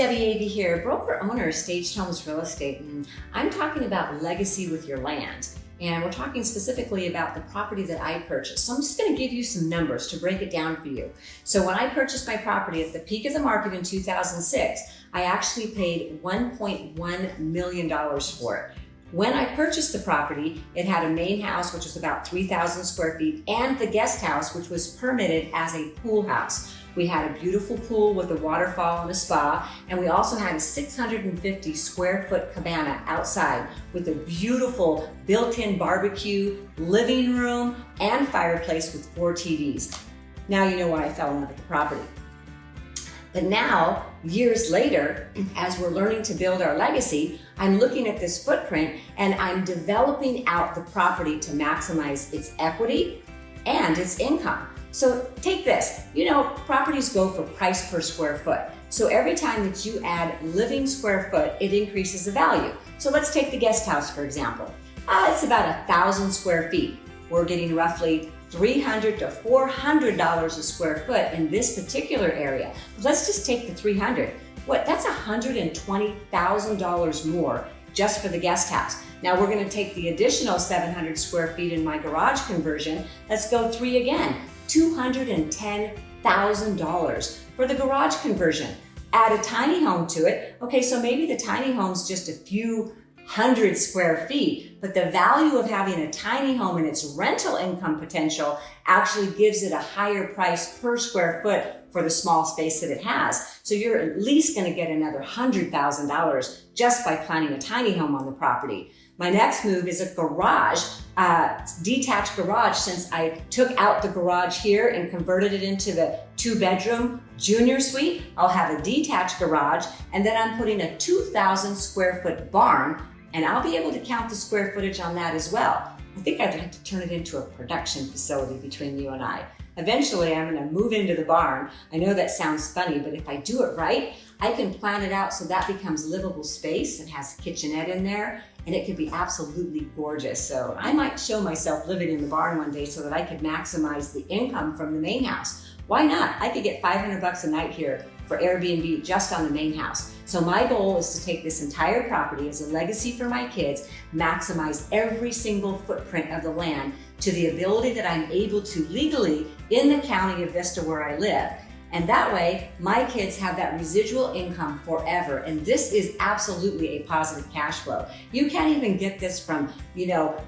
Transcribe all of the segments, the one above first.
Debbie Avey here, broker owner of Staged Homes Real Estate, and I'm talking about legacy with your land. And we're talking specifically about the property that I purchased. So I'm just going to give you some numbers to break it down for you. So when I purchased my property at the peak of the market in 2006, I actually paid $1.1 million for it. When I purchased the property, it had a main house, which was about 3,000 square feet, and the guest house, which was permitted as a pool house. We had a beautiful pool with a waterfall and a spa, and we also had a 650 square foot cabana outside with a beautiful built-in barbecue, living room, and fireplace with 4 TVs. Now you know why I fell in love with the property. But now, years later, as we're learning to build our legacy, I'm looking at this footprint and I'm developing out the property to maximize its equity and its income. So take this, properties go for price per square foot. So every time that you add living square foot, it increases the value. So let's take the guest house, for example. It's about 1,000 square feet. We're getting roughly $300 to $400 a square foot in this particular area. But let's just take the 300. That's $120,000 more just for the guest house. Now we're gonna take the additional 700 square feet in my garage conversion. Let's go 3 again. $210,000 for the garage conversion. Add a tiny home to it. Okay, so maybe the tiny home's just a few hundred square feet, but the value of having a tiny home and its rental income potential actually gives it a higher price per square foot for the small space that it has. So you're at least gonna get another $100,000 just by planting a tiny home on the property. My next move is a garage, detached garage. Since I took out the garage here and converted it into the 2-bedroom junior suite, I'll have a detached garage, and then I'm putting a 2,000 square foot barn, and I'll be able to count the square footage on that as well. I think I'd like to turn it into a production facility between you and I. Eventually, I'm gonna move into the barn. I know that sounds funny, but if I do it right, I can plan it out so that becomes livable space. It has a kitchenette in there, and it could be absolutely gorgeous. So I might show myself living in the barn one day so that I could maximize the income from the main house. Why not? I could get $500 a night here for Airbnb just on the main house. So my goal is to take this entire property as a legacy for my kids, maximize every single footprint of the land to the ability that I'm able to legally in the county of Vista where I live. And that way, my kids have that residual income forever. And this is absolutely a positive cash flow. You can't even get this from,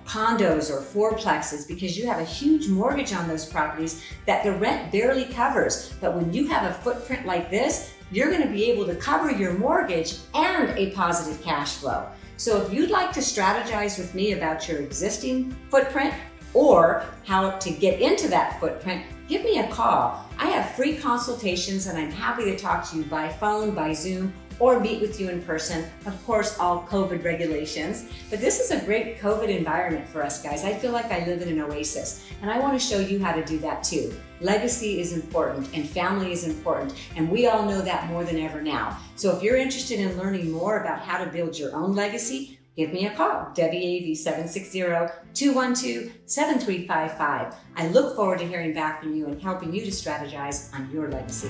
condos or fourplexes because you have a huge mortgage on those properties that the rent barely covers. But when you have a footprint like this, you're gonna be able to cover your mortgage and a positive cash flow. So if you'd like to strategize with me about your existing footprint or how to get into that footprint, give me a call. I have free consultations and I'm happy to talk to you by phone, by Zoom, or meet with you in person. Of course, all COVID regulations. But this is a great COVID environment for us guys. I feel like I live in an oasis, and I want to show you how to do that too. Legacy is important and family is important, and we all know that more than ever now. So if you're interested in learning more about how to build your own legacy, give me a call, Debbie Avey, 760-212-7355. I look forward to hearing back from you and helping you to strategize on your legacy.